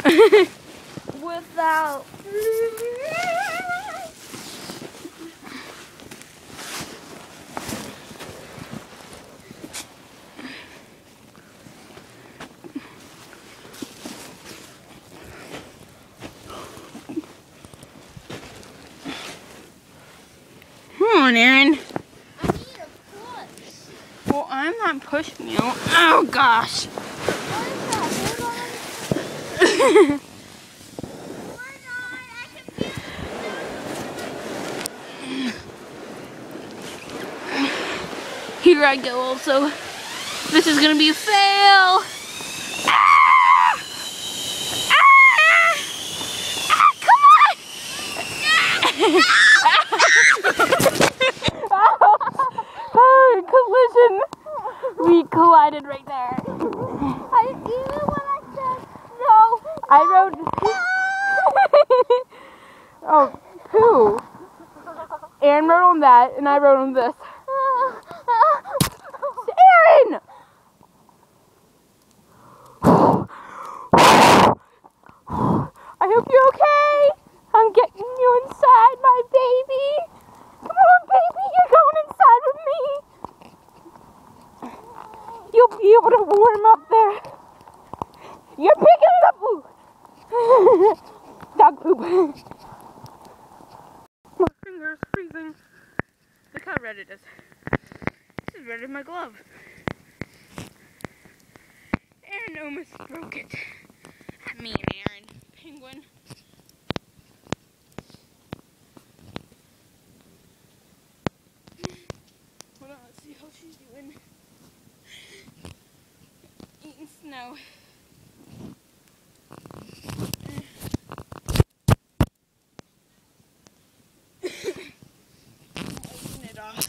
Without. Come on, Aaron. I need a push. Well, I'm not pushing you. Oh, gosh. What is that? Hold on. I can feel it. Here I go also. This is gonna be a fail. Ah! Ah! Ah, come on! Oh, collision. We collided right there. Even when I said no. I rode. Oh, poo. Aaron rode on that, and I rode on this. Aaron! I hope you're okay. I'm getting you inside, my baby. Come on, baby, you're going inside with me. You'll be able to warm up there. You're picking it up. Ooh. Dog poop. My finger's freezing. Look how red it is. This is red as my glove. Aaron almost broke it. Not me and Aaron. Penguin. Hold on, let's see how she's doing. Eating snow. Open it off.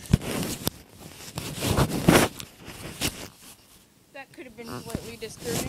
That could have been slightly discouraging.